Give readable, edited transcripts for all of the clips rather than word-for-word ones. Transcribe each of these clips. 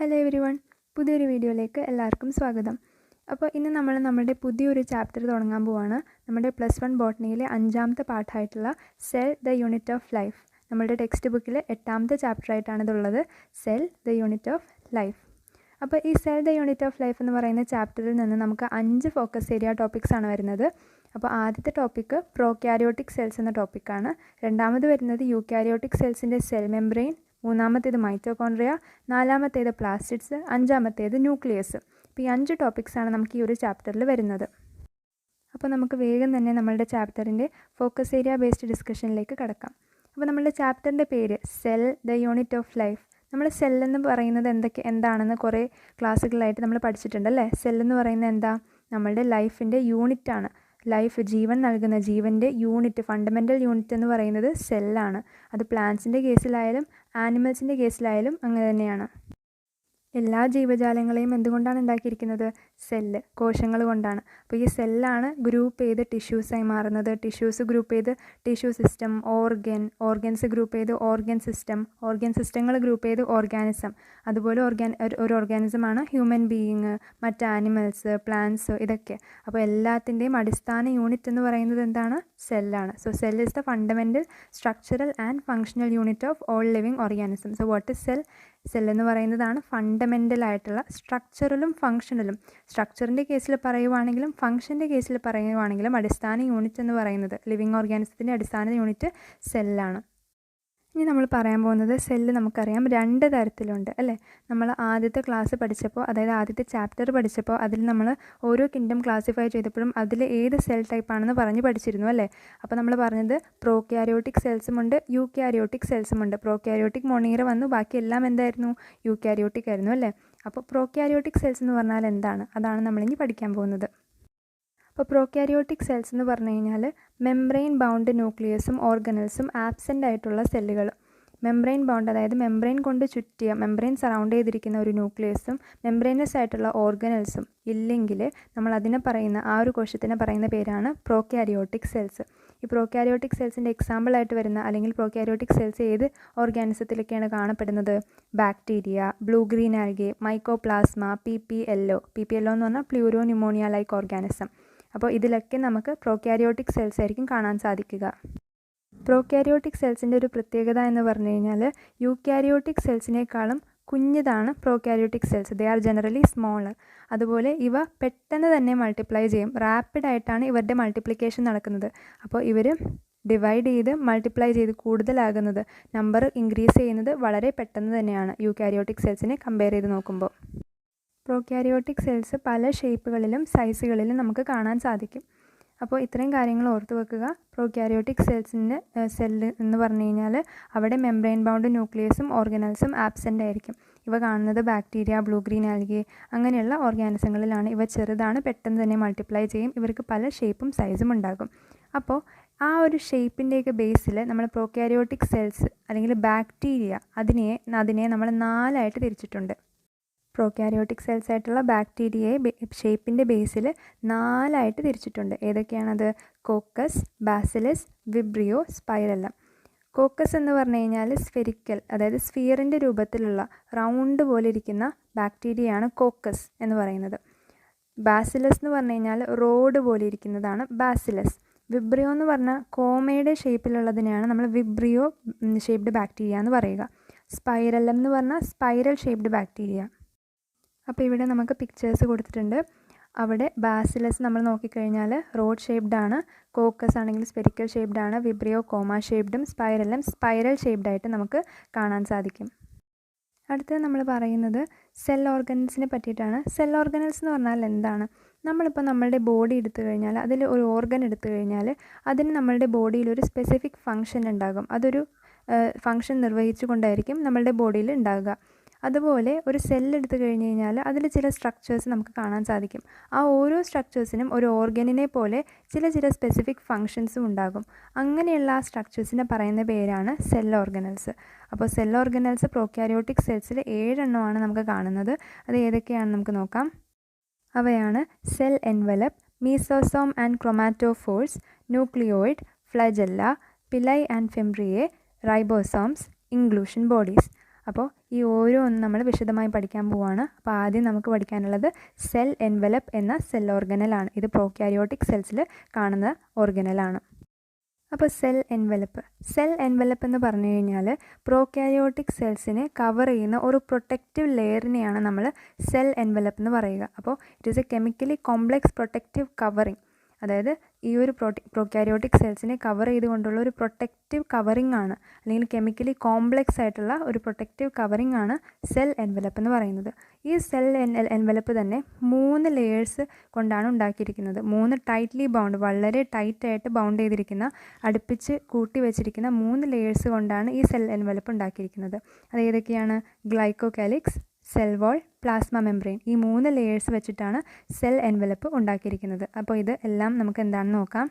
Hello everyone, പുതിയൊരു വീഡിയോയിലേക്ക് എല്ലാവർക്കും സ്വാഗതം. അപ്പോൾ ഇന്ന് നമ്മൾ നമ്മുടെ പുതിയൊരു ചാപ്റ്റർ തുടങ്ങാൻ പോവാണ്. നമ്മുടെ +1 ബോട്ടണിയിലെ 5ാമത്തെ പാഠമായിട്ടുള്ള cell the unit of life. നമ്മുടെ ടെക്സ്റ്റ് ബുക്കിൽ 8ാമത്തെ ചാപ്റ്ററായിട്ടാണ് ഇതുള്ളത്, cell the unit of life. അപ്പോൾ ഈ cell the unit of life എന്ന് പറയുന്ന ചാപ്റ്ററിൽ നിന്ന് നമുക്ക് 5 ഫോക്കസ് ഏരിയ ടോപ്പിക്സ് ആണ് വരുന്നത്. അപ്പോൾ ആദ്യത്തെ ടോപ്പിക്ക് പ്രോക്യാരിയോട്ടിക് സെൽസ് എന്ന ടോപ്പിക്കാണ്. രണ്ടാമത് വരുന്നത് യൂക്യാരിയോട്ടിക് സെൽസിൻ്റെ സെൽ മെംബ്രെയിൻ, മൂന്നാമത്തേത് മൈറ്റോകോൺട്രിയ, നാലാമത്തേത് പ്ലാസ്റ്റിഡ്സ്, അഞ്ചാമത്തേത് ന്യൂക്ലിയസ്. അപ്പോൾ ഈ 5 ടോപ്പിക്സാണ് നമുക്ക് ഈ ഒരു ചാപ്റ്ററിൽ വരുന്നത്. അപ്പോൾ നമുക്ക് വേഗം തന്നെ നമ്മളുടെ ചാപ്റ്ററിൻ്റെ ഫോക്കസ് ഏരിയ ബേസ്ഡ് ഡിസ്കഷനിലേക്ക് കടക്കാം. അപ്പോൾ നമ്മളുടെ ചാപ്റ്ററിൻ്റെ പേര് cell the unit of life. നമ്മൾ സെല്ലെന്ന് പറയുന്നത് എന്താണെന്ന് കുറേ ക്ലാസ്സുകളായിട്ട് നമ്മൾ പഠിച്ചിട്ടുണ്ട് അല്ലേ. സെല്ലെന്ന് പറയുന്നത് എന്താ? നമ്മളുടെ ലൈഫിൻ്റെ യൂണിറ്റാണ്. ലൈഫ്, ജീവൻ നൽകുന്ന ജീവൻ്റെ യൂണിറ്റ്, ഫണ്ടമെൻ്റൽ യൂണിറ്റ് എന്ന് പറയുന്നത് സെല്ലാണ്. അത് പ്ലാന്റ്സിൻ്റെ കേസിലായാലും ആനിമൽസിൻ്റെ കേസിലായാലും അങ്ങനെ തന്നെയാണ്. എല്ലാ ജീവജാലങ്ങളെയും എന്തുകൊണ്ടാണ് ഉണ്ടാക്കിയിരിക്കുന്നത്? സെല്ല്, കോശങ്ങൾ കൊണ്ടാണ്. അപ്പോൾ ഈ സെല്ലാണ് ഗ്രൂപ്പ് ചെയ്ത് ടിഷ്യൂസായി മാറുന്നത്. ടിഷ്യൂസ് ഗ്രൂപ്പ് ചെയ്ത് ടിഷ്യൂ സിസ്റ്റം, ഓർഗൻസ് ഗ്രൂപ്പ് ചെയ്ത് ഓർഗൻ സിസ്റ്റങ്ങൾ ഗ്രൂപ്പ് ചെയ്ത് ഓർഗാനിസം. അതുപോലെ ഒരു ഓർഗാനിസമാണ് ഹ്യൂമൻ ബീയിങ്, മറ്റ് ആനിമൽസ്, പ്ലാന്റ്സ്, ഇതൊക്കെ. അപ്പോൾ എല്ലാത്തിൻ്റെയും അടിസ്ഥാന യൂണിറ്റ് എന്ന് പറയുന്നത് എന്താണ്? സെല്ലാണ്. So cell is the fundamental structural and functional unit of all living organism. So what is cell? സെല്ലെന്ന് പറയുന്നതാണ് ഫണ്ടമെൻ്റൽ ആയിട്ടുള്ള സ്ട്രക്ചറലും ഫങ്ഷണലും. സ്ട്രക്ചറിൻ്റെ കേസിൽ പറയുവാണെങ്കിലും ഫങ്ഷൻ്റെ കേസിൽ പറയുവാണെങ്കിലും അടിസ്ഥാന യൂണിറ്റ് എന്ന് പറയുന്നത്, ലിവിങ് ഓർഗാനിസത്തിൻ്റെ അടിസ്ഥാന യൂണിറ്റ് സെല്ലാണ്. ഇനി നമ്മൾ പറയാൻ പോകുന്നത്, സെല്ല് നമുക്കറിയാം 2 തരത്തിലുണ്ട് അല്ലേ. നമ്മൾ ആദ്യത്തെ ക്ലാസ് പഠിച്ചപ്പോൾ, അതായത് ആദ്യത്തെ ചാപ്റ്റർ പഠിച്ചപ്പോൾ, അതിൽ നമ്മൾ ഓരോ കിങ്ഡം ക്ലാസിഫൈ ചെയ്തപ്പോഴും അതിൽ ഏത് സെൽ ടൈപ്പാണെന്ന് പറഞ്ഞ് പഠിച്ചിരുന്നു അല്ലേ. അപ്പോൾ നമ്മൾ പറഞ്ഞത് പ്രോക്യാരിയോട്ടിക് സെൽസുമുണ്ട്, യൂക്യാരിയോട്ടിക് സെൽസുമുണ്ട്. പ്രോക്യാരിയോട്ടിക് മൊണീറ വന്നു, ബാക്കി എല്ലാം എന്തായിരുന്നു? യൂക്യാരിയോട്ടിക് ആയിരുന്നു അല്ലേ. അപ്പോൾ പ്രോക്യാരിയോട്ടിക് സെൽസ് എന്ന് പറഞ്ഞാൽ എന്താണ്? അതാണ് നമ്മളിനി പഠിക്കാൻ പോകുന്നത്. അപ്പോൾ പ്രോക്യാരിയോട്ടിക് സെൽസ് എന്ന് പറഞ്ഞു കഴിഞ്ഞാൽ മെംബ്രെയിൻ ബൗണ്ട് ന്യൂക്ലിയസും ഓർഗനൽസും ആബ്സെൻ്റ് ആയിട്ടുള്ള സെല്ലുകൾ. മെംബ്രെയിൻ ബൗണ്ട്, അതായത് മെംബ്രെയിൻ കൊണ്ട് ചുറ്റിയ, മെംബ്രെയിൻ സറൗണ്ട് ചെയ്തിരിക്കുന്ന ഒരു ന്യൂക്ലിയസും മെംബ്രെയിനസ് ആയിട്ടുള്ള ഓർഗനൽസും ഇല്ലെങ്കിൽ നമ്മൾ അതിനെ പറയുന്ന, ആ ഒരു കോശത്തിനെ പറയുന്ന പേരാണ് പ്രോക്യാരിയോട്ടിക് സെൽസ്. ഈ പ്രോക്യാരിയോട്ടിക് സെൽസിൻ്റെ എക്സാമ്പിളായിട്ട് വരുന്ന, അല്ലെങ്കിൽ പ്രോക്യാരിയോട്ടിക് സെൽസ് ഏത് ഓർഗാനിസത്തിലൊക്കെയാണ് കാണപ്പെടുന്നത്? Bacteria, blue green algae, mycoplasma, PPLO എന്ന് പറഞ്ഞാൽ പ്ലൂരോ ന്യൂമോണിയ ലൈക്ക് ഓർഗാനിസം. അപ്പോൾ ഇതിലൊക്കെ നമുക്ക് പ്രോക്യാരിയോട്ടിക് സെൽസ് ആയിരിക്കും കാണാൻ സാധിക്കുക. പ്രോക്യാരിയോട്ടിക് സെൽസിൻ്റെ ഒരു പ്രത്യേകത എന്ന് പറഞ്ഞു കഴിഞ്ഞാൽ യൂക്യാരിയോട്ടിക് സെൽസിനേക്കാളും കുഞ്ഞതാണ് prokaryotic cells. They are generally smaller. അതുപോലെ ഇവ പെട്ടെന്ന് തന്നെ മൾട്ടിപ്ലൈ ചെയ്യും. റാപ്പിഡായിട്ടാണ് ഇവരുടെ മൾട്ടിപ്ലിക്കേഷൻ നടക്കുന്നത്. അപ്പോൾ ഇവർ ഡിവൈഡ് ചെയ്ത് മൾട്ടിപ്ലൈ ചെയ്ത് കൂടുതലാകുന്നത്, നമ്പർ ഇൻക്രീസ് ചെയ്യുന്നത് വളരെ പെട്ടെന്ന് തന്നെയാണ് യൂക്യാരിയോട്ടിക് സെൽസിനെ കമ്പയർ ചെയ്ത് നോക്കുമ്പോൾ. പ്രോക്യാരിയോട്ടിക് സെൽസ് പല ഷേപ്പുകളിലും സൈസുകളിലും നമുക്ക് കാണാൻ സാധിക്കും. അപ്പോൾ ഇത്രയും കാര്യങ്ങൾ ഓർത്ത് വെക്കുക. പ്രോക്യാരിയോട്ടിക് സെൽസിൻ്റെ സെല്ല് എന്ന് പറഞ്ഞു കഴിഞ്ഞാൽ അവിടെ മെംബ്രെയിൻ ബൗണ്ട് ന്യൂക്ലിയസും ഓർഗനൽസും ആബ്സെൻ്റ് ആയിരിക്കും. ഇവ കാണുന്നത് ബാക്ടീരിയ, ബ്ലൂ ഗ്രീൻ ആൽഗെ അങ്ങനെയുള്ള ഓർഗാനിസങ്ങളിലാണ്. ഇവ ചെറുതാണ്, പെട്ടെന്ന് തന്നെ മൾട്ടിപ്ലൈ ചെയ്യും. ഇവർക്ക് പല ഷേപ്പും സൈസും ഉണ്ടാകും. അപ്പോൾ ആ ഒരു ഷേപ്പിൻ്റെയൊക്കെ ബേസിൽ നമ്മൾ പ്രോക്യാരിയോട്ടിക് സെൽസ് അല്ലെങ്കിൽ ബാക്ടീരിയ, അതിനെ നമ്മൾ 4ആയിട്ട് തിരിച്ചിട്ടുണ്ട്. പ്രോക്യാരിയോട്ടിക് സെൽസ് ആയിട്ടുള്ള ബാക്ടീരിയയെ ഷേപ്പിൻ്റെ ബേസിൽ 4ആയിട്ട് തിരിച്ചിട്ടുണ്ട്. ഏതൊക്കെയാണത്? Coccus, bacillus, vibrio, spirillum. Coccus എന്ന് പറഞ്ഞു കഴിഞ്ഞാൽ സ്ഫെരിക്കൽ, അതായത് സ്ഫിയറിൻ്റെ രൂപത്തിലുള്ള റൗണ്ട് പോലെ ഇരിക്കുന്ന ബാക്ടീരിയയാണ് കോക്കസ് എന്ന് പറയുന്നത്. ബാസിലസ് എന്ന് പറഞ്ഞു കഴിഞ്ഞാൽ റോഡ് പോലെ ഇരിക്കുന്നതാണ് ബാസിലസ്. വിബ്രിയോ എന്ന് പറഞ്ഞാൽ കോമയുടെ ഷേപ്പിലുള്ളതിനെയാണ് നമ്മൾ വിബ്രിയോ ഷേപ്ഡ് ബാക്ടീരിയ എന്ന് പറയുക. സ്പൈറല്ലം എന്ന് പറഞ്ഞാൽ സ്പൈറൽ ഷേപ്ഡ് ബാക്ടീരിയ. അപ്പോൾ ഇവിടെ നമുക്ക് പിക്ചേഴ്സ് കൊടുത്തിട്ടുണ്ട്. അവിടെ ബാസിലസ് നമ്മൾ നോക്കിക്കഴിഞ്ഞാൽ റോഡ് ഷേപ്ഡ് ആണ്, കോക്കസ് ആണെങ്കിൽ സ്പെരിക്കൽ ഷേപ്ഡ് ആണ്, വിബ്രിയോ കോമ ഷേപ്ഡും, സ്പൈറല്ലം സ്പൈറൽ ഷേപ്ഡായിട്ട് നമുക്ക് കാണാൻ സാധിക്കും. അടുത്തത് നമ്മൾ പറയുന്നത് സെൽ ഓർഗനൽസിനെ പറ്റിയിട്ടാണ്. സെൽ ഓർഗനൽസ് എന്ന് പറഞ്ഞാൽ എന്താണ്? നമ്മളിപ്പോൾ നമ്മളുടെ ബോഡി എടുത്തു കഴിഞ്ഞാൽ, അതിൽ ഒരു ഓർഗൻ എടുത്തു കഴിഞ്ഞാൽ അതിന് നമ്മളുടെ ബോഡിയിൽ ഒരു സ്പെസിഫിക് ഫങ്ഷൻ ഉണ്ടാകും. അതൊരു ഫങ്ഷൻ നിർവഹിച്ചു കൊണ്ടായിരിക്കും നമ്മളുടെ ബോഡിയിൽ ഉണ്ടാകുക. അതുപോലെ ഒരു സെല്ല് എടുത്തു കഴിഞ്ഞ് കഴിഞ്ഞാൽ അതിൽ ചില സ്ട്രക്ചേഴ്സ് നമുക്ക് കാണാൻ സാധിക്കും. ആ ഓരോ സ്ട്രക്ചേഴ്സിനും ഒരു ഓർഗനിനെ പോലെ ചില സ്പെസിഫിക് ഫങ്ഷൻസും ഉണ്ടാകും. അങ്ങനെയുള്ള ആ സ്ട്രക്ചേഴ്സിനെ പറയുന്ന പേരാണ് സെൽ ഓർഗനൽസ്. അപ്പോൾ സെൽ ഓർഗനൽസ് പ്രോക്യാരിയോട്ടിക് സെൽസിൽ 7 എണ്ണമാണ് നമുക്ക് കാണുന്നത്. അത് ഏതൊക്കെയാണെന്ന് നമുക്ക് നോക്കാം. അവയാണ് cell envelope, mesosome and chromatophores, nucleoid, flagella, pili and fimbriae, ribosomes, inclusion bodies. അപ്പോൾ ഈ ഓരോന്നും നമ്മൾ വിശദമായി പഠിക്കാൻ പോവുകയാണ്. അപ്പോൾ ആദ്യം നമുക്ക് പഠിക്കാനുള്ളത് സെൽ എൻവലപ്പ് എന്ന സെൽ ഓർഗനലാണ്. ഇത് പ്രോക്യാരിയോട്ടിക് സെൽസിൽ കാണുന്ന ഓർഗനലാണ്. അപ്പോൾ സെൽ എൻവലപ്പ് എന്ന് പറഞ്ഞു കഴിഞ്ഞാൽ പ്രോക്യാരിയോട്ടിക് സെൽസിനെ കവർ ചെയ്യുന്ന ഒരു പ്രൊട്ടക്റ്റീവ് ലെയറിനെയാണ് നമ്മൾ സെൽ എൻവലപ്പ് എന്ന് പറയുക. അപ്പോൾ it is A chemically complex protective covering. അതായത് ഈ ഒരു പ്രോക്യാരിയോട്ടിക് സെൽസിനെ കവർ ചെയ്തുകൊണ്ടുള്ള ഒരു പ്രൊട്ടക്റ്റീവ് കവറിങ് ആണ്, അല്ലെങ്കിൽ കെമിക്കലി കോംപ്ലെക്സ് ആയിട്ടുള്ള ഒരു പ്രൊട്ടക്റ്റീവ് കവറിങ് ആണ് സെൽ എൻവലപ്പ് എന്ന് പറയുന്നത്. ഈ സെൽ എൻവലപ്പ് തന്നെ 3 ലെയേഴ്സ് കൊണ്ടാണ് ഉണ്ടാക്കിയിരിക്കുന്നത്. 3 ടൈറ്റ്ലി ബൗണ്ട്, വളരെ ടൈറ്റായിട്ട് ബൗണ്ട് ചെയ്തിരിക്കുന്ന, അടുപ്പിച്ച് കൂട്ടി വെച്ചിരിക്കുന്ന 3 ലെയേഴ്സ് കൊണ്ടാണ് ഈ സെൽ എൻവലപ്പ് ഉണ്ടാക്കിയിരിക്കുന്നത്. അത് ഏതൊക്കെയാണ്? ഗ്ലൈക്കോകാലിക്സ്, സെൽ വാൾ, പ്ലാസ്മ മെംബ്രെയിൻ. ഈ 3 ലെയേഴ്സ് വെച്ചിട്ടാണ് സെൽ എൻവലപ്പ് ഉണ്ടാക്കിയിരിക്കുന്നത്. അപ്പോൾ ഇത് എല്ലാം നമുക്ക് എന്താണെന്ന് നോക്കാം.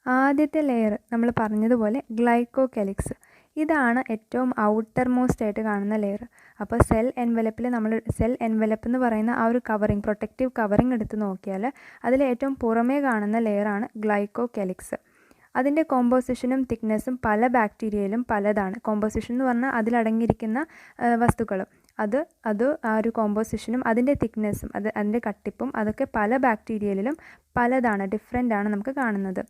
ആദ്യത്തെ ലെയർ നമ്മൾ പറഞ്ഞതുപോലെ ഗ്ലൈക്കോകാലിക്സ്. ഇതാണ് ഏറ്റവും ഔട്ടർ മോസ്റ്റ് ആയിട്ട് കാണുന്ന ലെയർ. അപ്പോൾ സെൽ എൻവലപ്പിൽ നമ്മൾ സെൽ എൻവലപ്പ് എന്ന് പറയുന്ന ആ ഒരു കവറിങ്, പ്രൊട്ടക്റ്റീവ് കവറിങ് എടുത്ത് നോക്കിയാൽ അതിൽ ഏറ്റവും പുറമേ കാണുന്ന ലെയറാണ് ഗ്ലൈക്കോകാലിക്സ്. അതിൻ്റെ കോമ്പോസിഷനും തിക്നെസ്സും പല ബാക്ടീരിയയിലും പലതാണ്. കോമ്പോസിഷൻ എന്ന് പറഞ്ഞാൽ അതിലടങ്ങിയിരിക്കുന്ന വസ്തുക്കൾ, അത് ആ ഒരു കോമ്പോസിഷനും അതിൻ്റെ തിക്നെസ്സും അതിൻ്റെ കട്ടിപ്പും അതൊക്കെ പല ബാക്ടീരിയയിലും പലതാണ്, ഡിഫറെൻ്റ് ആണ് നമുക്ക് കാണുന്നത്.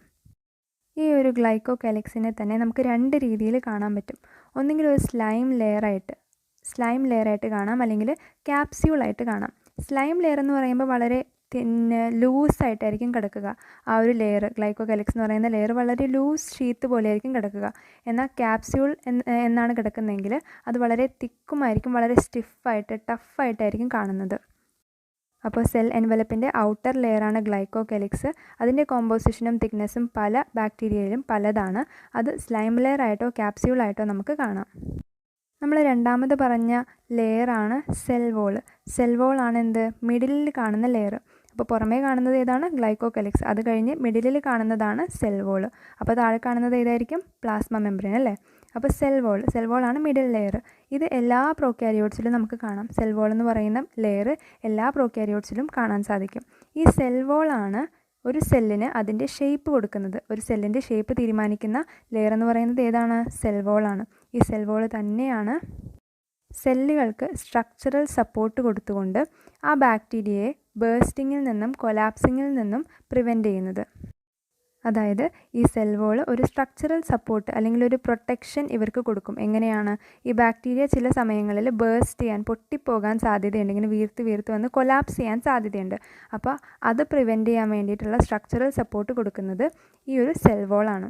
ഈ ഒരു ഗ്ലൈക്കോകാലിക്സിനെ തന്നെ നമുക്ക് 2 രീതിയിൽ കാണാൻ പറ്റും. ഒന്നുകിൽ ഒരു സ്ലൈം ലെയറായിട്ട് കാണാം, അല്ലെങ്കിൽ ക്യാപ്സ്യൂളായിട്ട് കാണാം. സ്ലൈം ലെയർ എന്ന് പറയുമ്പോൾ വളരെ ലൂസായിട്ടായിരിക്കും കിടക്കുക. ആ ഒരു ലെയർ, ഗ്ലൈക്കോകാലിക്സ് എന്ന് പറയുന്ന ലെയർ വളരെ ലൂസ് ഷീത്ത് പോലെയായിരിക്കും കിടക്കുക. എന്നാൽ ക്യാപ്സ്യൂൾ എന്നാണ് കിടക്കുന്നതെങ്കിൽ അത് വളരെ തിക്കുമായിരിക്കും, വളരെ സ്റ്റിഫായിട്ട് ടഫായിട്ടായിരിക്കും കാണുന്നത്. അപ്പോൾ സെൽ എൻവലപ്പിൻ്റെ ഔട്ടർ ലെയറാണ് ഗ്ലൈക്കോകാലിക്സ്. അതിൻ്റെ കോമ്പോസിഷനും തിക്നെസ്സും പല ബാക്ടീരിയയിലും പലതാണ്. അത് സ്ലൈം ലെയർ ആയിട്ടോ ക്യാപ്സ്യൂളായിട്ടോ നമുക്ക് കാണാം. നമ്മൾ രണ്ടാമത് പറഞ്ഞ ലെയറാണ് സെൽ വോളാണ് എന്ത്? മിഡിലിൽ കാണുന്ന ലെയർ. അപ്പോൾ പുറമേ കാണുന്നത് ഏതാണ്? ഗ്ലൈക്കോകാലിക്സ്. അത് കഴിഞ്ഞ് മിഡിലിൽ കാണുന്നതാണ് സെൽ വോൾ. അപ്പോൾ താഴെ കാണുന്നത് ഏതായിരിക്കും? പ്ലാസ്മ മെംബ്രെയിൻ അല്ലേ? അപ്പോൾ സെൽ വോളാണ് മിഡിൽ ലെയർ. ഇത് എല്ലാ പ്രോക്യാരിയോട്സിലും നമുക്ക് കാണാം. സെൽ വോൾ എന്ന് പറയുന്ന ലെയർ എല്ലാ പ്രോക്യാരിയോട്സിലും കാണാൻ സാധിക്കും. ഈ സെൽ വോളാണ് ഒരു സെല്ലിന് അതിൻ്റെ ഷേപ്പ് കൊടുക്കുന്നത്. ഒരു സെല്ലിൻ്റെ ഷേപ്പ് തീരുമാനിക്കുന്ന ലെയർ എന്ന് പറയുന്നത് ഏതാണ്? സെൽ വോളാണ്. ഈ സെൽ വോൾ തന്നെയാണ് സെല്ലുകൾക്ക് സ്ട്രക്ചറൽ സപ്പോർട്ട് കൊടുത്തുകൊണ്ട് ആ ബാക്ടീരിയയെ ബേസ്റ്റിങ്ങിൽ നിന്നും കൊലാപ്സിങ്ങിൽ നിന്നും പ്രിവെൻറ്റ് ചെയ്യുന്നത്. അതായത് ഈ സെൽ വോൾ ഒരു സ്ട്രക്ചറൽ സപ്പോർട്ട് അല്ലെങ്കിൽ ഒരു പ്രൊട്ടക്ഷൻ ഇവർക്ക് കൊടുക്കും. എങ്ങനെയാണ്? ഈ ബാക്ടീരിയ ചില സമയങ്ങളിൽ ബേസ്റ്റ് ചെയ്യാൻ, പൊട്ടിപ്പോകാൻ സാധ്യതയുണ്ട്, ഇങ്ങനെ വീർത്ത് വന്ന് കൊലാപ്സ് ചെയ്യാൻ സാധ്യതയുണ്ട്. അപ്പോൾ അത് പ്രിവെൻറ്റ് ചെയ്യാൻ വേണ്ടിയിട്ടുള്ള സ്ട്രക്ചറൽ സപ്പോർട്ട് കൊടുക്കുന്നത് ഈ ഒരു സെൽ വോളാണ്.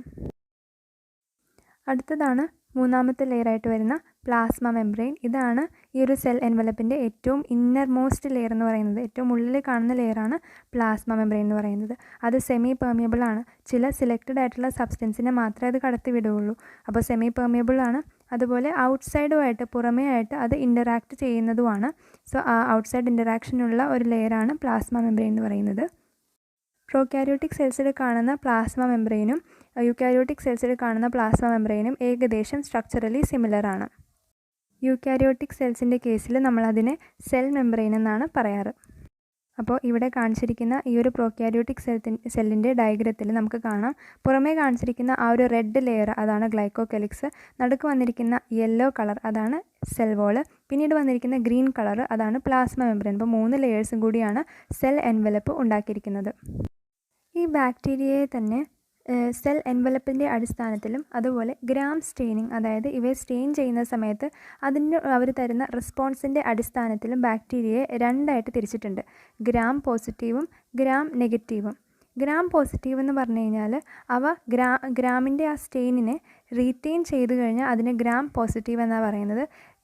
അടുത്തതാണ് മൂന്നാമത്തെ ലെയറായിട്ട് വരുന്ന പ്ലാസ്മ മെംബ്രെയിൻ. ഇതാണ് ഈ ഒരു സെൽ എൻവലപ്പിൻ്റെ ഏറ്റവും ഇന്നർ മോസ്റ്റ് ലെയർ എന്ന് പറയുന്നത്. ഏറ്റവും ഉള്ളിൽ കാണുന്ന ലെയറാണ് പ്ലാസ്മ മെംബ്രെയിൻ എന്ന് പറയുന്നത്. അത് സെമി പെർമിയബിൾ ആണ്. ചില സിലക്റ്റഡ് ആയിട്ടുള്ള സബ്സ്റ്റൻസിനെ മാത്രമേ അത് കടത്തി വിടുകയുള്ളൂ. അപ്പോൾ സെമി പെർമിയബിൾ ആണ്. അതുപോലെ ഔട്ട്സൈഡുമായിട്ട്, പുറമേ ആയിട്ട് അത് ഇൻ്ററാക്ട് ചെയ്യുന്നതുമാണ്. സോ ആ ഔട്ട്സൈഡ് ഇൻ്ററാക്ഷനുള്ള ഒരു ലെയറാണ് പ്ലാസ്മ മെംബ്രെയിൻ എന്ന് പറയുന്നത്. പ്രോക്യാരിയോട്ടിക് സെൽസിൽ കാണുന്ന പ്ലാസ്മ മെംബ്രെയിനും യൂക്യാരിയോട്ടിക് സെൽസിൽ കാണുന്ന പ്ലാസ്മ മെംബ്രെയിനും ഏകദേശം സ്ട്രക്ചറലി സിമിലർ ആണ്. യൂക്യാരിയോട്ടിക് സെൽസിൻ്റെ കേസിൽ നമ്മളതിനെ സെൽ മെംബ്രെയിൻ എന്നാണ് പറയാറ്. അപ്പോൾ ഇവിടെ കാണിച്ചിരിക്കുന്ന ഈ ഒരു പ്രോക്യാരിയോട്ടിക് സെല്ലിൻ്റെ ഡയഗ്രത്തിൽ നമുക്ക് കാണാം, പുറമേ കാണിച്ചിരിക്കുന്ന ആ ഒരു റെഡ് ലെയർ അതാണ് ഗ്ലൈക്കോകാലിക്സ്, നടുക്ക് വന്നിരിക്കുന്ന യെല്ലോ കളർ അതാണ് സെൽ വോള്, പിന്നീട് വന്നിരിക്കുന്ന ഗ്രീൻ കളർ അതാണ് പ്ലാസ്മ മെംബ്രെയിൻ. അപ്പോൾ 3 ലെയേഴ്സും കൂടിയാണ് സെൽ എൻവലപ്പ് ഉണ്ടാക്കിയിരിക്കുന്നത്. ഈ ബാക്ടീരിയയെ തന്നെ സെൽ എൻവലപ്പിൻ്റെ അടിസ്ഥാനത്തിലും അതുപോലെ ഗ്രാം സ്റ്റെയിനിങ്, അതായത് ഇവയെ സ്റ്റെയിൻ ചെയ്യുന്ന സമയത്ത് അവർ തരുന്ന റെസ്പോൺസിൻ്റെ അടിസ്ഥാനത്തിലും ബാക്ടീരിയയെ 2ആയിട്ട് തിരിച്ചിട്ടുണ്ട്. ഗ്രാം പോസിറ്റീവും ഗ്രാം നെഗറ്റീവും. ഗ്രാം പോസിറ്റീവ് എന്ന് പറഞ്ഞു കഴിഞ്ഞാൽ അവ ഗ്രാമിൻ്റെ ആ സ്റ്റെയിനിനെ റീറ്റെയിൻ ചെയ്ത് കഴിഞ്ഞാൽ അതിനെ ഗ്രാം പോസിറ്റീവ് എന്നാണ് പറയുന്നത്.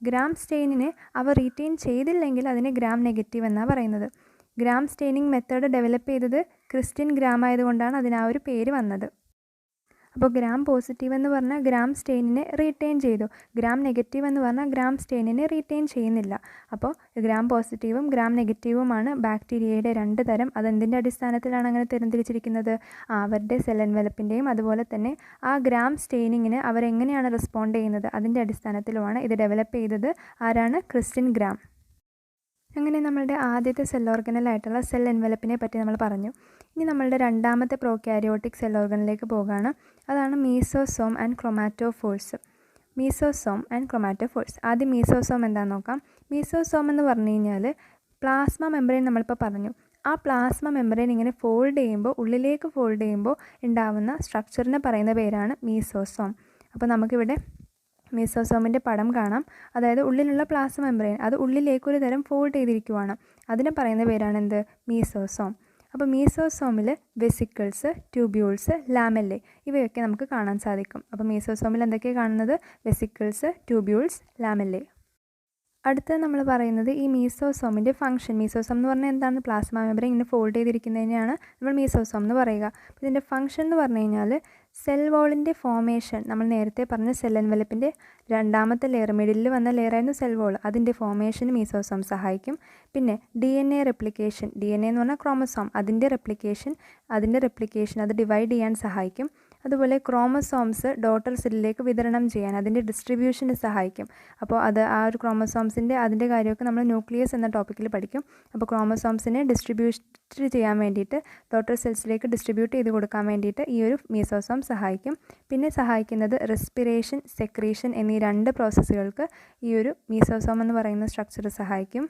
ഗ്രാം സ്റ്റെയിനിനെ അവ റീറ്റെയിൻ ചെയ്തില്ലെങ്കിൽ അതിനെ ഗ്രാം നെഗറ്റീവ് എന്നാണ് പറയുന്നത്. ഗ്രാം സ്റ്റെയിനിങ് മെത്തേഡ് ഡെവലപ്പ് ചെയ്തത് ക്രിസ്ത്യൻ ഗ്രാം ആയതുകൊണ്ടാണ് അതിന് ആ ഒരു പേര് വന്നത്. അപ്പോൾ ഗ്രാം പോസിറ്റീവ് എന്ന് പറഞ്ഞാൽ ഗ്രാം സ്റ്റെയിനിനെ റീറ്റെയിൻ ചെയ്തു, ഗ്രാം നെഗറ്റീവ് എന്ന് പറഞ്ഞാൽ ഗ്രാം സ്റ്റെയിനിനെ റീറ്റെയിൻ ചെയ്യുന്നില്ല. അപ്പോൾ ഗ്രാം പോസിറ്റീവും ഗ്രാം നെഗറ്റീവുമാണ് ബാക്ടീരിയയുടെ 2 തരം. അതെന്തിൻ്റെ അടിസ്ഥാനത്തിലാണ് അങ്ങനെ തരംതിരിച്ചിരിക്കുന്നത്? അവരുടെ സെൽ എൻവലപ്പിൻ്റെയും അതുപോലെ തന്നെ ആ ഗ്രാം സ്റ്റെയിനിങ്ങിന് അവരെങ്ങനെയാണ് റെസ്പോണ്ട് ചെയ്യുന്നത് അതിൻ്റെ അടിസ്ഥാനത്തിലുമാണ് ഇത് ഡെവലപ്പ് ചെയ്തത്. ആരാണ്? Christian gram. അങ്ങനെ നമ്മളുടെ ആദ്യത്തെ സെൽ ഓർഗനലായിട്ടുള്ള സെൽ എൻവലപ്പിനെ പറ്റി നമ്മൾ പറഞ്ഞു. ഇനി നമ്മളുടെ രണ്ടാമത്തെ പ്രോക്യാരിയോട്ടിക് സെൽ ഓർഗനിലേക്ക് പോകുകയാണ്. അതാണ് mesosome and chromatophores. Mesosome and chromatophores. ആദ്യം മീസോസോം എന്താണെന്ന് നോക്കാം. മീസോസോം എന്ന് പറഞ്ഞു കഴിഞ്ഞാൽ പ്ലാസ്മ മെംബ്രെയിൻ നമ്മളിപ്പോൾ പറഞ്ഞു. ആ പ്ലാസ്മ മെംബ്രെയിൻ ഇങ്ങനെ ഫോൾഡ് ചെയ്യുമ്പോൾ, ഉള്ളിലേക്ക് ഫോൾഡ് ചെയ്യുമ്പോൾ ഉണ്ടാവുന്ന സ്ട്രക്ചറിനെ പറയുന്ന പേരാണ് മീസോസോം. അപ്പോൾ നമുക്കിവിടെ മീസോസോമിൻ്റെ പടം കാണാം. അതായത് ഉള്ളിലുള്ള പ്ലാസ്മ മെംബ്രെയിൻ അത് ഉള്ളിലേക്കൊരു തരം ഫോൾഡ് ചെയ്തിരിക്കുവാണ്. അതിനെ പറയുന്ന പേരാണ് എന്ത്? മീസോസോം. അപ്പോൾ മീസോസോമിൽ വെസിക്കിൾസ്, ട്യൂബ്യൂൾസ്, ലാമെല്ലെ ഇവയൊക്കെ നമുക്ക് കാണാൻ സാധിക്കും. അപ്പോൾ മീസോസോമിൽ എന്തൊക്കെയാണ് കാണുന്നത്? Vesicles, tubules, lamellae. അടുത്ത നമ്മൾ പറയുന്നത് ഈ മീസോസോമിൻ്റെ ഫംഗ്ഷൻ. മീസോസോം എന്ന് പറഞ്ഞാൽ എന്താണ്? പ്ലാസ്മ മെംബ്രെയിൻ ഇങ്ങനെ ഫോൾഡ് ചെയ്തിരിക്കുന്നതിനെയാണ് നമ്മൾ മീസോസോം എന്ന് പറയുക. അപ്പോൾ ഇതിൻ്റെ ഫംഗ്ഷൻ എന്ന് പറഞ്ഞു കഴിഞ്ഞാൽ സെൽ വോളിൻ്റെ ഫോമേഷൻ, നമ്മൾ നേരത്തെ പറഞ്ഞ സെൽ എൻവലപ്പിൻ്റെ രണ്ടാമത്തെ ലെയർ, മിഡിലിൽ വന്ന ലെയറായിരുന്നു സെൽ വോൾ, അതിൻ്റെ ഫോമേഷന് മീസോസോം സഹായിക്കും. പിന്നെ DNA റെപ്ലിക്കേഷൻ, DNA എന്ന് പറഞ്ഞാൽ ക്രോമസോം, അതിൻ്റെ റെപ്ലിക്കേഷൻ അത് ഡിവൈഡ് ചെയ്യാൻ സഹായിക്കും. അതുപോലെ ക്രോമസോംസ് ഡോട്ടർ സെല്ലിലേക്ക് വിതരണം ചെയ്യാൻ, അതിൻ്റെ ഡിസ്ട്രിബ്യൂഷന് സഹായിക്കും. അപ്പോൾ ആ ഒരു ക്രോമസോംസിൻ്റെ അതിൻ്റെ കാര്യമൊക്കെ നമ്മൾ ന്യൂക്ലിയസ് എന്ന ടോപ്പിക്കിൽ പഠിക്കും. അപ്പോൾ ക്രോമസോംസിനെ ഡിസ്ട്രിബ്യൂട്ട് ചെയ്യാൻ വേണ്ടിയിട്ട്, ഡോട്ടർ സെൽസിലേക്ക് ഡിസ്ട്രിബ്യൂട്ട് ചെയ്ത് കൊടുക്കാൻ വേണ്ടിയിട്ട് ഈ ഒരു മീസോസോം സഹായിക്കും. പിന്നെ സഹായിക്കുന്നത് റെസ്പിറേഷൻ, സെക്രീഷൻ എന്നീ 2 പ്രോസസ്സുകൾക്ക് ഈ ഒരു മീസോസോം എന്ന് പറയുന്ന സ്ട്രക്ചർ സഹായിക്കും.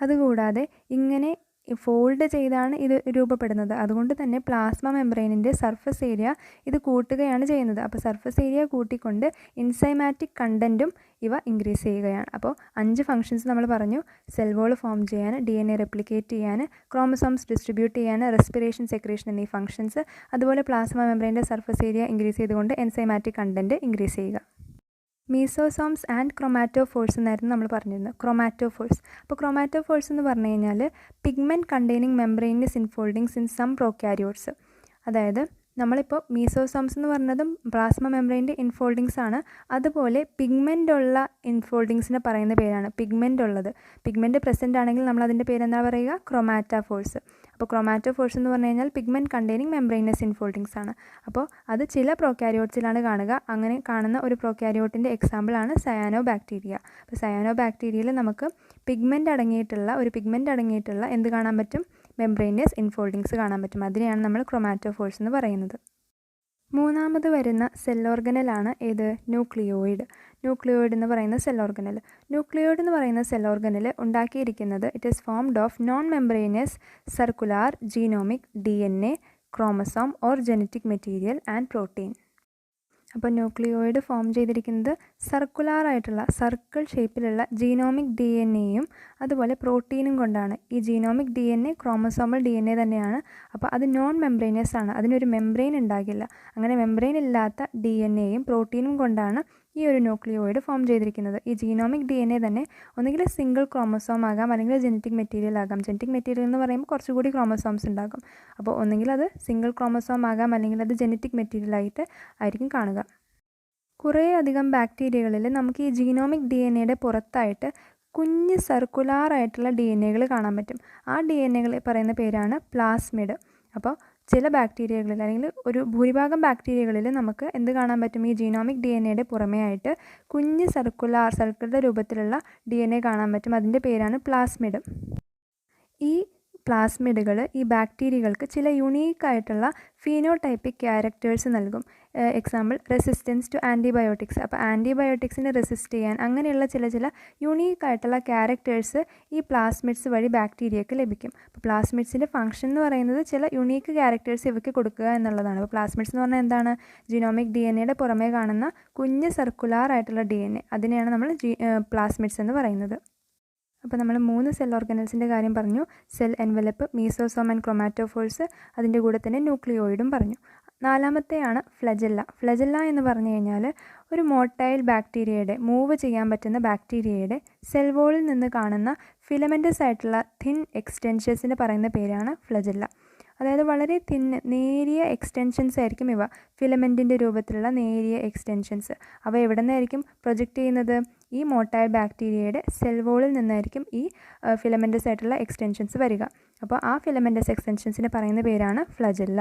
അതുകൂടാതെ ഇങ്ങനെ ഫോൾഡ് ചെയ്താണ് ഇത് രൂപപ്പെടുന്നത്. അതുകൊണ്ട് തന്നെ പ്ലാസ്മ മെംബ്രെയിനിൻ്റെ സർഫസ് ഏരിയ ഇത് കൂട്ടുകയാണ് ചെയ്യുന്നത്. അപ്പോൾ സർഫസ് ഏരിയ കൂട്ടിക്കൊണ്ട് എൻസൈമാറ്റിക് കണ്ടൻറ്റും ഇവ ഇൻക്രീസ് ചെയ്യുകയാണ്. അപ്പോൾ 5 ഫംഗ്ഷൻസ് നമ്മൾ പറഞ്ഞു. സെൽ വോൾ ഫോം ചെയ്യാൻ, DNA റെപ്ലിക്കേറ്റ് ചെയ്യാൻ, ക്രോമസോംസ് ഡിസ്ട്രിബ്യൂട്ട് ചെയ്യാൻ, റെസ്പിറേഷൻ, സെക്രീഷൻ എന്നീ ഫംഗ്ഷൻസ്, അതുപോലെ പ്ലാസ്മ മെംബ്രെയിൻ്റെ സർഫസ് ഏരിയ ഇൻക്രീസ് ചെയ്തുകൊണ്ട് എൻസൈമാറ്റിക് കണ്ടൻറ്റ് ഇൻക്രീസ് ചെയ്യുക. മീസോസോംസ് ആൻഡ് ക്രൊമാറ്റോഫോഴ്സ് എന്നായിരുന്നു നമ്മൾ പറഞ്ഞിരുന്നത്. ക്രൊമാറ്റോഫോഴ്സ്. അപ്പോൾ ക്രൊമാറ്റോഫോഴ്സ് എന്ന് പറഞ്ഞു കഴിഞ്ഞാൽ pigment containing membranes infoldings in some prokaryotes. അതായത് നമ്മളിപ്പോൾ മീസോസോംസ് എന്ന് പറഞ്ഞതും പ്ലാസ്മ മെംബ്രെയിൻ്റെ ഇൻഫോൾഡിങ്സ് ആണ്. അതുപോലെ പിഗ്മെൻ്റ് ഉള്ള ഇൻഫോൾഡിങ്സിനെ പറയുന്ന പേരാണ് പിഗ്മെൻ്റ് ഉള്ളത്. പിഗ്മെൻറ്റ് പ്രസൻ്റ് ആണെങ്കിൽ നമ്മൾ അതിൻ്റെ പേരെന്താ പറയുക? ക്രൊമാറ്റോഫോഴ്സ്. അപ്പോൾ ക്രൊമാറ്റോഫോഴ്സ് എന്ന് പറഞ്ഞു കഴിഞ്ഞാൽ പിഗ്മെൻറ്റ് കണ്ടെയ്നിങ് മെംബ്രെയിനസ് ഇൻഫോൾഡിങ്സ് ആണ്. അപ്പോൾ അത് ചില പ്രോക്യാരിയോട്സിലാണ് കാണുക. അങ്ങനെ കാണുന്ന ഒരു പ്രോക്യാരിയോട്ടിൻ്റെ എക്സാമ്പിളാണ് സയാനോ ബാക്ടീരിയ. അപ്പോൾ സയാനോ ബാക്ടീരിയയിൽ നമുക്ക് പിഗ്മെൻ്റ് അടങ്ങിയിട്ടുള്ള എന്ത് കാണാൻ പറ്റും? മെംബ്രെയിനസ് ഇൻഫോൾഡിങ്സ് കാണാൻ പറ്റും. അതിനെയാണ് നമ്മൾ ക്രൊമാറ്റോഫോഴ്സ് എന്ന് പറയുന്നത്. മൂന്നാമത് വരുന്ന സെൽ ഓർഗനലാണ് ഏത്? ന്യൂക്ലിയോയിഡ്. ന്യൂക്ലിയോയിഡ് എന്ന് പറയുന്ന സെൽ ഓർഗനൽ. ന്യൂക്ലിയോയിഡ് എന്ന് പറയുന്ന സെൽ ഓർഗനൽ ഉണ്ടാക്കിയിരിക്കുന്നത് it is formed of non membranous circular genomic DNA, chromosome or genetic material and protein. അപ്പോൾ ന്യൂക്ലിയോയിഡ് ഫോം ചെയ്തിരിക്കുന്നത് സർക്കുലാറായിട്ടുള്ള, സർക്കിൾ ഷേപ്പിലുള്ള ജീനോമിക് DNAയും അതുപോലെ പ്രോട്ടീനും കൊണ്ടാണ്. ഈ ജീനോമിക് DNA ക്രോമസോമൽ DNA തന്നെയാണ്. അപ്പോൾ അത് നോൺ മെംബ്രെയിനസ് ആണ്, അതിനൊരു മെംബ്രെയിൻ ഉണ്ടാകില്ല. അങ്ങനെ മെംബ്രെയിൻ ഇല്ലാത്ത DNAയും പ്രോട്ടീനും കൊണ്ടാണ് ഈ ഒരു ന്യൂക്ലിയോയിഡ് ഫോം ചെയ്തിരിക്കുന്നത്. ഈ ജീനോമിക് DNA തന്നെ ഒന്നുകിൽ സിംഗിൾ ക്രോമസോം ആകാം, അല്ലെങ്കിൽ ജനറ്റിക് മെറ്റീരിയൽ ആകാം. ജനറ്റിക് മെറ്റീരിയൽ എന്ന് പറയുമ്പോൾ കുറച്ചുകൂടി ക്രോമസോംസ് ഉണ്ടാകും. അപ്പോൾ ഒന്നുകിൽ അത് സിംഗിൾ ക്രോമസോം ആകാം, അല്ലെങ്കിൽ അത് ജനറ്റിക് മെറ്റീരിയലായിട്ട് ആയിരിക്കും കാണുക. കുറേ അധികം ബാക്ടീരിയകളിൽ നമുക്ക് ഈ ജീനോമിക് DNAയുടെ പുറത്തായിട്ട് കുഞ്ഞ് സർക്കുലാറായിട്ടുള്ള DNAകൾ കാണാൻ പറ്റും. ആ DNAകളെ പറയുന്ന പേരാണ് പ്ലാസ്മിഡ്. അപ്പോൾ ചില ബാക്ടീരിയകളിൽ, അല്ലെങ്കിൽ ഒരു ഭൂരിഭാഗം ബാക്ടീരിയകളിൽ നമുക്ക് എന്ത് കാണാൻ പറ്റും? ഈ ജീനോമിക് DNAയുടെ പുറമേ ആയിട്ട് കുഞ്ഞ് സർക്കിളുടെ രൂപത്തിലുള്ള DNA കാണാൻ പറ്റും. അതിൻ്റെ പേരാണ് പ്ലാസ്മിഡ്. ഈ പ്ലാസ്മിഡുകൾ ഈ ബാക്ടീരിയകൾക്ക് ചില യുണീക്കായിട്ടുള്ള ഫീനോടൈപ്പിക് ക്യാരക്ടേഴ്സ് നൽകും. Example resistance to antibiotics. അപ്പോൾ ആൻറ്റിബയോട്ടിക്സിനെ റെസിസ്റ്റ് ചെയ്യാൻ അങ്ങനെയുള്ള ചില യുണീക്കായിട്ടുള്ള ക്യാരക്ടേഴ്സ് ഈ പ്ലാസ്മിഡ്സ് വഴി ബാക്ടീരിയക്ക് ലഭിക്കും. അപ്പോൾ പ്ലാസ്മിഡ്സിൻ്റെ ഫംഗ്ഷൻ എന്ന് പറയുന്നത് ചില യുണീക്ക് ക്യാരക്ടേഴ്സ് ഇവയ്ക്ക് കൊടുക്കുക എന്നുള്ളതാണ്. അപ്പോൾ പ്ലാസ്മിഡ്സ് എന്ന് പറഞ്ഞാൽ എന്താണ്? ജീനോമിക് DNAയുടെ പുറമേ കാണുന്ന കുഞ്ഞ് സർക്കുലാർ ആയിട്ടുള്ള DNA, അതിനെയാണ് നമ്മൾ പ്ലാസ്മിഡ്സ് എന്ന് പറയുന്നത്. അപ്പോൾ നമ്മൾ 3 സെൽ ഓർഗനൽസിൻ്റെ കാര്യം പറഞ്ഞു. Cell envelope, mesosome and chromatophores, അതിൻ്റെ കൂടെ തന്നെ ന്യൂക്ലിയോയിഡും പറഞ്ഞു. 4മത്തെയാണ് ഫ്ലജെല്ല. ഫ്ലജെല്ല എന്ന് പറഞ്ഞു കഴിഞ്ഞാൽ ഒരു മോട്ടൈൽ ബാക്ടീരിയയുടെ, മൂവ് ചെയ്യാൻ പറ്റുന്ന ബാക്ടീരിയയുടെ സെൽ വോളിൽ നിന്ന് കാണുന്ന ഫിലമെൻറ്റസ് ആയിട്ടുള്ള തിൻ എക്സ്റ്റൻഷൻസിന് പറയുന്ന പേരാണ് ഫ്ലജെല്ല. അതായത് വളരെ നേരിയ എക്സ്റ്റൻഷൻസ് ആയിരിക്കും ഇവ, ഫിലമെൻറ്റിൻ്റെ രൂപത്തിലുള്ള നേരിയ എക്സ്റ്റൻഷൻസ്. അവ എവിടെ നിന്നായിരിക്കും പ്രൊജക്റ്റ് ചെയ്യുന്നത്? ഈ മോട്ടൈൽ ബാക്ടീരിയയുടെ സെൽ വോളിൽ നിന്നായിരിക്കും ഈ ഫിലമെൻറ്റസ് ആയിട്ടുള്ള എക്സ്റ്റൻഷൻസ് വരിക. അപ്പോൾ ആ ഫിലമെൻറ്റസ് എക്സ്റ്റൻഷൻസിന് പറയുന്ന പേരാണ് ഫ്ലജെല്ല.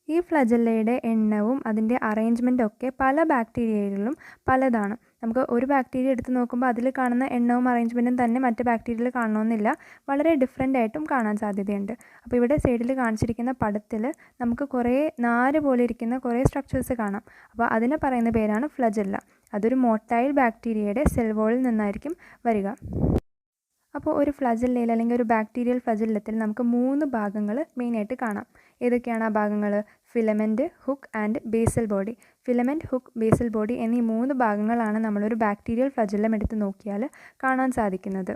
ഈ ഫ്ലജെല്ലയുടെ എണ്ണവും അതിൻ്റെ അറേഞ്ച്മെൻറ്റും ഒക്കെ പല ബാക്ടീരിയകളിലും പലതാണ്. നമുക്ക് ഒരു ബാക്ടീരിയ എടുത്ത് നോക്കുമ്പോൾ അതിൽ കാണുന്ന എണ്ണവും അറേഞ്ച്മെൻറ്റും തന്നെ മറ്റ് ബാക്ടീരിയയിൽ കാണണമെന്നില്ല, വളരെ ഡിഫറെൻ്റ് ആയിട്ടും കാണാൻ സാധ്യതയുണ്ട്. അപ്പോൾ ഇവിടെ സൈഡിൽ കാണിച്ചിരിക്കുന്ന പടത്തിൽ നമുക്ക് കുറേ നാര് പോലെ ഇരിക്കുന്ന കുറേ സ്ട്രക്ചേഴ്സ് കാണാം. അപ്പോൾ അതിനെ പറയുന്ന പേരാണ് ഫ്ലജെല്ല. അതൊരു മോട്ടൈൽ ബാക്ടീരിയയുടെ സെൽ വോളിൽ നിന്നായിരിക്കും വരിക. അപ്പോൾ ഒരു ഫ്ലജല്ലയിൽ അല്ലെങ്കിൽ ഒരു ബാക്ടീരിയൽ ഫ്ലജല്ലത്തിൽ നമുക്ക് 3 ഭാഗങ്ങൾ മെയിനായിട്ട് കാണാം. ഏതൊക്കെയാണ് ആ ഭാഗങ്ങൾ? Filament, hook and basal body. Filament, hook, basal body എന്നീ 3 ഭാഗങ്ങളാണ് നമ്മളൊരു ബാക്ടീരിയൽ ഫ്ലജല്ലം എടുത്ത് നോക്കിയാൽ കാണാൻ സാധിക്കുന്നത്.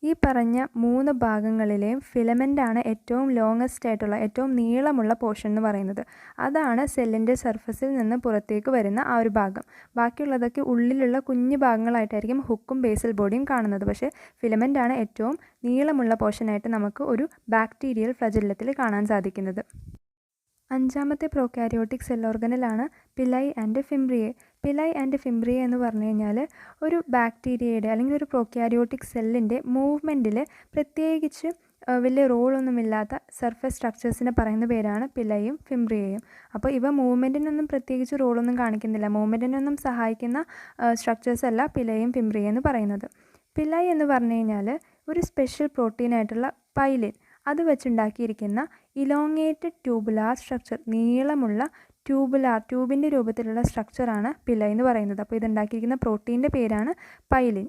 ഈ പറഞ്ഞ 3 ഭാഗങ്ങളിലെയും ഫിലമെൻ്റാണ് ഏറ്റവും ലോങ്ങസ്റ്റ് ആയിട്ടുള്ള, ഏറ്റവും നീളമുള്ള പോർഷൻ എന്ന് പറയുന്നത്. അതാണ് സെല്ലിൻ്റെ സർഫസിൽ നിന്ന് പുറത്തേക്ക് വരുന്ന ആ ഒരു ഭാഗം. ബാക്കിയുള്ളതൊക്കെ ഉള്ളിലുള്ള കുഞ്ഞു ഭാഗങ്ങളായിട്ടായിരിക്കും ഹുക്കും ബേസൽ ബോഡിയും കാണുന്നത്. പക്ഷേ ഫിലമെൻ്റാണ് ഏറ്റവും നീളമുള്ള പോർഷനായിട്ട് നമുക്ക് ഒരു ബാക്ടീരിയൽ ഫ്ലജല്ലത്തിൽ കാണാൻ സാധിക്കുന്നത്. 5ാമത്തെ പ്രോകാരിയോട്ടിക് സെൽ ഓർഗനലാണ് പിലൈ ആൻഡ് ഫിംബ്രിയെ. പിലൈ ആൻഡ് ഫിംബ്രിയെ എന്ന് പറഞ്ഞു കഴിഞ്ഞാൽ ഒരു ബാക്ടീരിയയുടെ അല്ലെങ്കിൽ ഒരു പ്രോകാരിയോട്ടിക് സെല്ലിൻ്റെ മൂവ്മെൻറ്റിൽ പ്രത്യേകിച്ച് വലിയ റോളൊന്നുമില്ലാത്ത സർഫസ് സ്ട്രക്ചേഴ്സിനെ പറയുന്ന പേരാണ് പിലയും ഫിംബ്രിയയും. അപ്പോൾ ഇവ മൂവ്മെൻറ്റിനൊന്നും പ്രത്യേകിച്ച് റോളൊന്നും കാണിക്കുന്നില്ല, മൂവ്മെൻറ്റിനൊന്നും സഹായിക്കുന്ന സ്ട്രക്ചേഴ്സ് അല്ല പിലയും ഫിംബ്രിയ എന്ന് പറയുന്നത്. പിലൈ എന്ന് പറഞ്ഞു കഴിഞ്ഞാൽ ഒരു സ്പെഷ്യൽ പ്രോട്ടീനായിട്ടുള്ള പൈലിൻ അത് വെച്ചുണ്ടാക്കിയിരിക്കുന്ന ഇലോങ്ങേറ്റഡ് ട്യൂബുലാർ സ്ട്രക്ചർ, നീളമുള്ള ട്യൂബിൻ്റെ രൂപത്തിലുള്ള സ്ട്രക്ചറാണ് പിലൈ എന്ന് പറയുന്നത്. അപ്പോൾ ഇതുണ്ടാക്കിയിരിക്കുന്ന പ്രോട്ടീൻ്റെ പേരാണ് പൈലിൻ.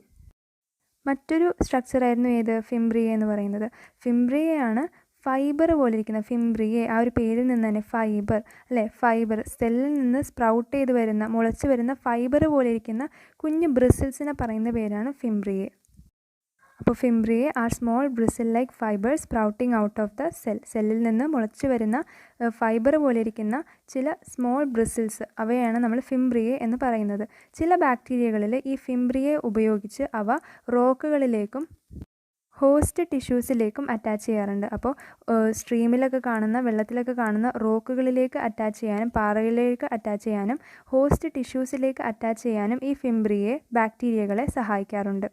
മറ്റൊരു സ്ട്രക്ചറായിരുന്നു ഏത്? ഫിംബ്രിയ എന്ന് പറയുന്നത്. ഫിംബ്രിയയാണ് ഫൈബർ പോലെ ഇരിക്കുന്ന, ഫിംബ്രിയെ ആ ഒരു പേരിൽ നിന്ന് തന്നെ ഫൈബർ അല്ലേ, ഫൈബർ സെല്ലിൽ നിന്ന് സ്പ്രൗട്ട് ചെയ്ത് വരുന്ന, മുളച്ച് വരുന്ന ഫൈബർ പോലെ ഇരിക്കുന്ന കുഞ്ഞ് ബ്രിസിൽസിനെ പറയുന്ന പേരാണ് ഫിംബ്രിയെ. അപ്പോൾ fimbriae are small bristle like fibre sprouting out of the cell. സെല്ലിൽ നിന്ന് മുളച്ച് വരുന്ന ഫൈബർ പോലെ ഇരിക്കുന്ന ചില സ്മോൾ ബ്രിസിൽസ്, അവയാണ് നമ്മൾ ഫിംബ്രിയെ എന്ന് പറയുന്നത്. ചില ബാക്ടീരിയകളിൽ ഈ ഫിംബ്രിയെ ഉപയോഗിച്ച് അവ റോക്കുകളിലേക്കും ഹോസ്റ്റ് ടിഷ്യൂസിലേക്കും അറ്റാച്ച് ചെയ്യാറുണ്ട്. അപ്പോൾ സ്ട്രീമിലൊക്കെ കാണുന്ന, വെള്ളത്തിലൊക്കെ കാണുന്ന റോക്കുകളിലേക്ക് അറ്റാച്ച് ചെയ്യാനും പാറയിലേക്ക് അറ്റാച്ച് ചെയ്യാനും ഹോസ്റ്റ് ടിഷ്യൂസിലേക്ക് അറ്റാച്ച് ചെയ്യാനും ഈ ഫിംബ്രിയെ ബാക്ടീരിയകളെ സഹായിക്കാറുണ്ട്.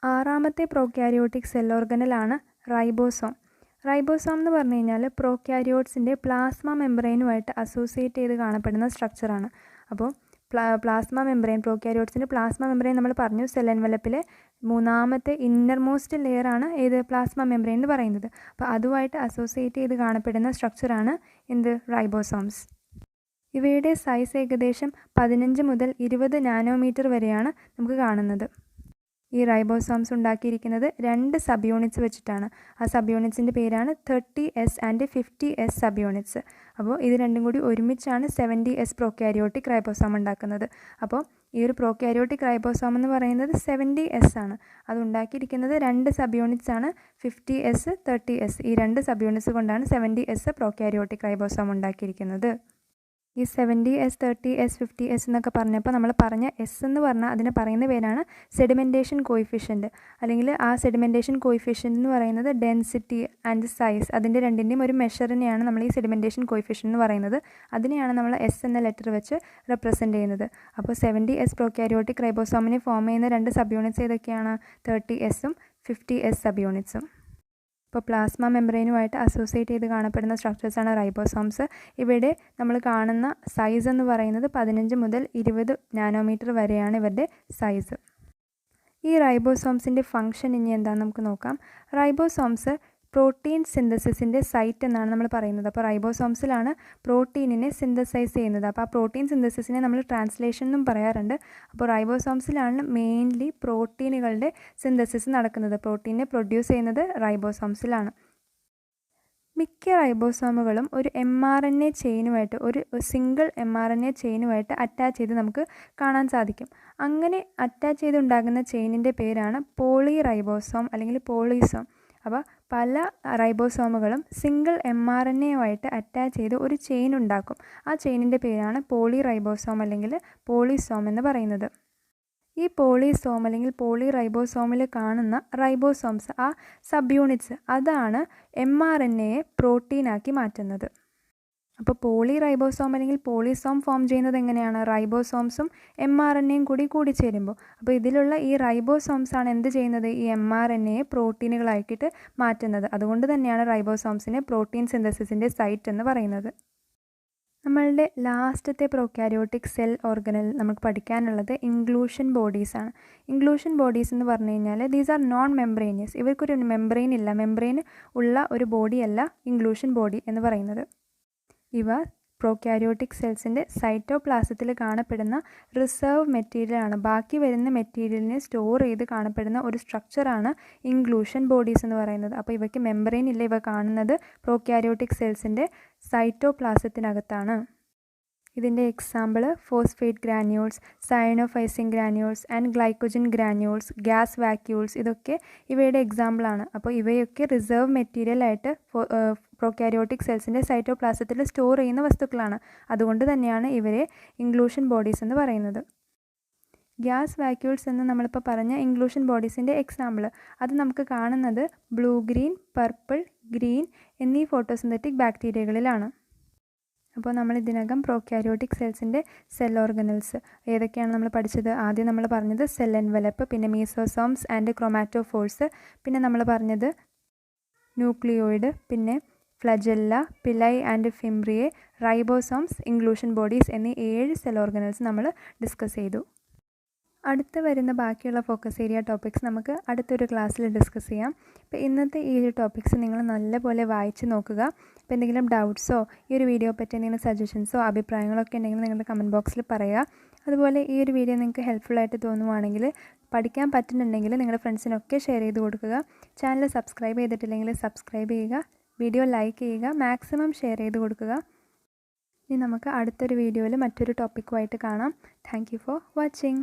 6ാമത്തെ പ്രോകാരിയോട്ടിക് സെൽ ഓർഗനലാണ് റൈബോസോം. റൈബോസോം എന്ന് പറഞ്ഞു കഴിഞ്ഞാൽ പ്രോകാരിയോട്സിൻ്റെ പ്ലാസ്മ മെംബ്രെയിനുമായിട്ട് അസോസിയേറ്റ് ചെയ്ത് കാണപ്പെടുന്ന സ്ട്രക്ചറാണ്. അപ്പോൾ പ്ലാസ്മ മെംബ്രെയിൻ, പ്രോകാരിയോട്സിൻ്റെ പ്ലാസ്മ മെംബ്രെയിൻ നമ്മൾ പറഞ്ഞു സെൽ എൻവലപ്പിലെ 3ാമത്തെ ഇന്നർമോസ്റ്റ് ലെയറാണ് ഏത്? പ്ലാസ്മ മെംബ്രെയിൻ എന്ന് പറയുന്നത്. അപ്പോൾ അതുമായിട്ട് അസോസിയേറ്റ് ചെയ്ത് കാണപ്പെടുന്ന സ്ട്രക്ചറാണ് എന്ത്? റൈബോസോംസ്. ഇവയുടെ സൈസ് ഏകദേശം 15 മുതൽ 20 നാനോമീറ്റർ വരെയാണ് നമുക്ക് കാണുന്നത്. ഈ റൈബോസോംസ് ഉണ്ടാക്കിയിരിക്കുന്നത് 2 സബ് യൂണിറ്റ്സ് വെച്ചിട്ടാണ്. ആ സബ് യൂണിറ്റ്സിൻ്റെ പേരാണ് 30S and 50S sub units. അപ്പോൾ ഇത് രണ്ടും കൂടി ഒരുമിച്ചാണ് 70S പ്രോകാരിയോട്ടിക് റൈബോസോം ഉണ്ടാക്കുന്നത്. അപ്പോൾ ഈ ഒരു പ്രോകാരിയോട്ടിക് റൈബോസോം എന്ന് പറയുന്നത് 70S ആണ്. അത് ഉണ്ടാക്കിയിരിക്കുന്നത് 2 സബ് യൂണിറ്റ്സ് ആണ്, 50S 30S. ഈ 2 സബ് യൂണിറ്റ്സ് കൊണ്ടാണ് 70S പ്രോകാരിയോട്ടിക് റൈബോസോം ഉണ്ടാക്കിയിരിക്കുന്നത്. ഈ 70S 30S 50S എന്നൊക്കെ പറഞ്ഞപ്പോൾ നമ്മൾ പറഞ്ഞ എസ് എന്ന് പറഞ്ഞാൽ അതിനെ പറയുന്ന പേരാണ് സെഡിമെൻറ്റേഷൻ കോയിഫിഷ്യൻറ്റ്. അല്ലെങ്കിൽ ആ സെഡിമെൻറ്റേഷൻ കോയിഫിഷ്യൻറ്റ് എന്ന് പറയുന്നത് ഡെൻസിറ്റി ആൻഡ് സൈസ്, അതിൻ്റെ രണ്ടിൻ്റെയും ഒരു മെഷറിനെയാണ് നമ്മൾ ഈ സെഡിമെൻറ്റേഷൻ കോയിഫിഷ്യൻറ്റ് എന്ന് പറയുന്നത്. അതിനെയാണ് നമ്മൾ എസ് എന്ന ലെറ്റർ വെച്ച് റെപ്രസെൻറ്റ് ചെയ്യുന്നത്. അപ്പോൾ 70S പ്രോകാരിയോട്ടിക് റൈബോസോമിനെ ഫോം ചെയ്യുന്ന 2 സബ് യൂണിറ്റ്സ് ഏതൊക്കെയാണ്? 30Sഉം 50S സബ് യൂണിറ്റ്സും. ഇപ്പോൾ പ്ലാസ്മ മെംബ്രെയിനുമായിട്ട് അസോസിയേറ്റ് ചെയ്ത് കാണപ്പെടുന്ന സ്ട്രക്ചേഴ്സാണ് റൈബോസോംസ്. ഇവിടെ നമ്മൾ കാണുന്ന സൈസ് എന്ന് പറയുന്നത് 15 മുതൽ 20 നാനോമീറ്റർ വരെയാണ് ഇവരുടെ സൈസ്. ഈ റൈബോസോംസിൻ്റെ ഫംഗ്ഷൻ ഇനി എന്താണെന്ന് നമുക്ക് നോക്കാം. റൈബോസോംസ് പ്രോട്ടീൻ സിന്തസിസിൻ്റെ സൈറ്റ് എന്നാണ് നമ്മൾ പറയുന്നത്. അപ്പോൾ റൈബോസോംസിലാണ് പ്രോട്ടീനിനെ സിന്തസൈസ് ചെയ്യുന്നത്. അപ്പോൾ ആ പ്രോട്ടീൻ സിന്തസിസിനെ നമ്മൾ ട്രാൻസ്ലേഷൻ എന്നും പറയാറുണ്ട്. അപ്പോൾ റൈബോസോംസിലാണ് മെയിൻലി പ്രോട്ടീനുകളുടെ സിന്തസിസ് നടക്കുന്നത്. പ്രോട്ടീനെ പ്രൊഡ്യൂസ് ചെയ്യുന്നത് റൈബോസോംസിലാണ്. മിക്ക റൈബോസോമുകളും ഒരു mRNA ചെയിനുമായിട്ട്, ഒരു സിംഗിൾ mRNA ചെയിനുമായിട്ട് അറ്റാച്ച് ചെയ്ത് നമുക്ക് കാണാൻ സാധിക്കും. അങ്ങനെ അറ്റാച്ച് ചെയ്തുണ്ടാകുന്ന ചെയിനിൻ്റെ പേരാണ് പോളി റൈബോസോം അല്ലെങ്കിൽ പോളിസോം. അപ്പോൾ പല റൈബോസോമുകളും സിംഗിൾ mRNAയുമായിട്ട് അറ്റാച്ച് ചെയ്ത് ഒരു ചെയിൻ ഉണ്ടാക്കും. ആ ചെയിനിൻ്റെ പേരാണ് പോളി റൈബോസോം അല്ലെങ്കിൽ പോളിസോം എന്ന് പറയുന്നത്. ഈ പോളിസോം അല്ലെങ്കിൽ പോളി റൈബോസോമിൽ കാണുന്ന റൈബോസോംസ്, ആ സബ് യൂണിറ്റ്സ്, അതാണ് mRNAയെ പ്രോട്ടീനാക്കി മാറ്റുന്നത്. അപ്പോൾ പോളി റൈബോസോം അല്ലെങ്കിൽ പോളിസോം ഫോം ചെയ്യുന്നത് എങ്ങനെയാണ്? റൈബോസോംസും mRNAയും കൂടി ചേരുമ്പോൾ. അപ്പോൾ ഇതിലുള്ള ഈ റൈബോസോംസാണ് എന്ത് ചെയ്യുന്നത്? ഈ mRNAയെ പ്രോട്ടീനുകളാക്കിയിട്ട് മാറ്റുന്നത്. അതുകൊണ്ട് തന്നെയാണ് റൈബോസോംസിനെ പ്രോട്ടീൻ സിന്തസിസിൻ്റെ സൈറ്റ് എന്ന് പറയുന്നത്. നമ്മളുടെ ലാസ്റ്റത്തെ പ്രോകാരിയോട്ടിക് സെൽ ഓർഗനൽ നമുക്ക് പഠിക്കാനുള്ളത് ഇൻക്ലൂഷൻ ബോഡീസാണ്. ഇൻക്ലൂഷൻ ബോഡീസ് എന്ന് പറഞ്ഞു കഴിഞ്ഞാൽ ദീസ് ആർ നോൺ മെംബ്രെയിനിയസ്. ഇവർക്കൊരു മെംബ്രെയിൻ ഇല്ല. മെംബ്രെയിൻ ഉള്ള ഒരു ബോഡിയല്ല ഇൻക്ലൂഷൻ ബോഡി എന്ന് പറയുന്നത്. ഇവ പ്രോക്യാരിയോട്ടിക് സെൽസിൻ്റെ സൈറ്റോപ്ലാസത്തിൽ കാണപ്പെടുന്ന റിസർവ് മെറ്റീരിയലാണ്. ബാക്കി വരുന്ന മെറ്റീരിയലിനെ സ്റ്റോർ ചെയ്ത് കാണപ്പെടുന്ന ഒരു സ്ട്രക്ചറാണ് ഇൻക്ലൂഷൻ ബോഡീസ് എന്ന് പറയുന്നത്. അപ്പോൾ ഇവയ്ക്ക് മെമ്പറൈൻ ഇല്ല. ഇവ കാണുന്നത് പ്രോക്യാരിയോട്ടിക് സെൽസിൻ്റെ സൈറ്റോപ്ലാസത്തിനകത്താണ്. ഇതിൻ്റെ example phosphate granules, cyanophycin granules and glycogen granules, gas vacuoles, ഇതൊക്കെ ഇവയുടെ എക്സാമ്പിളാണ്. അപ്പോൾ ഇവയൊക്കെ റിസർവ് മെറ്റീരിയലായിട്ട് പ്രോക്യാരിയോട്ടിക് സെൽസിൻ്റെ സൈറ്റോപ്ലാസത്തിൽ സ്റ്റോർ ചെയ്യുന്ന വസ്തുക്കളാണ്. അതുകൊണ്ട് തന്നെയാണ് ഇവരെ ഇൻക്ലൂഷൻ ബോഡീസ് എന്ന് പറയുന്നത്. ഗ്യാസ് വാക്യൂൾസ് എന്ന് നമ്മളിപ്പോൾ പറഞ്ഞ ഇൻക്ലൂഷൻ ബോഡീസിൻ്റെ എക്സാമ്പിൾ അത് നമുക്ക് കാണുന്നത് ബ്ലൂ ഗ്രീൻ, പർപ്പിൾ, ഗ്രീൻ എന്നീ ഫോട്ടോസിന്തറ്റിക് ബാക്ടീരിയകളിലാണ്. അപ്പോൾ നമ്മൾ ഇതിനകം പ്രോക്യാരിയോട്ടിക് സെൽസിൻ്റെ സെൽ ഓർഗനൽസ് ഏതൊക്കെയാണ് നമ്മൾ പഠിച്ചത്? ആദ്യം നമ്മൾ പറഞ്ഞത് സെൽ എൻവലപ്പ്, പിന്നെ മീസോസോംസ് ആൻഡ് ക്രോമാറ്റോഫോഴ്സ്, പിന്നെ നമ്മൾ പറഞ്ഞത് ന്യൂക്ലിയോയിഡ്, പിന്നെ ഫ്ലജെല്ല, pili and fimbriae, ribosomes, inclusion bodies എന്നീ 7 സെൽ ഓർഗനൽസ് നമ്മൾ ഡിസ്കസ് ചെയ്തു. അടുത്ത് വരുന്ന ബാക്കിയുള്ള ഫോക്കസ് ഏരിയ ടോപ്പിക്സ് നമുക്ക് അടുത്തൊരു ക്ലാസ്സിൽ ഡിസ്കസ് ചെയ്യാം. അപ്പോൾ ഇന്നത്തെ ഈ ഒരു ടോപ്പിക്സ് നിങ്ങൾ നല്ലപോലെ വായിച്ച് നോക്കുക. അപ്പോൾ എന്തെങ്കിലും ഡൗട്ട്സോ ഈ ഒരു വീഡിയോ പറ്റി എന്തെങ്കിലും സജഷൻസോ അഭിപ്രായങ്ങളോ ഒക്കെ ഉണ്ടെങ്കിൽ നിങ്ങളുടെ കമൻറ്റ് ബോക്സിൽ പറയുക. അതുപോലെ ഈ ഒരു വീഡിയോ നിങ്ങൾക്ക് ഹെൽപ്ഫുള്ളായിട്ട് തോന്നുവാണെങ്കിൽ, പഠിക്കാൻ പറ്റുന്നുണ്ടെങ്കിൽ നിങ്ങളുടെ ഫ്രണ്ട്സിനൊക്കെ ഷെയർ ചെയ്ത് കൊടുക്കുക. ചാനൽ സബ്സ്ക്രൈബ് ചെയ്തിട്ടില്ലെങ്കിൽ സബ്സ്ക്രൈബ് ചെയ്യുക, വീഡിയോ ലൈക്ക് ചെയ്യുക, മാക്സിമം ഷെയർ ചെയ്ത് കൊടുക്കുക. ഇനി നമുക്ക് അടുത്തൊരു വീഡിയോയിൽ മറ്റൊരു ടോപ്പിക്കുമായിട്ട് കാണാം. Thank you for watching.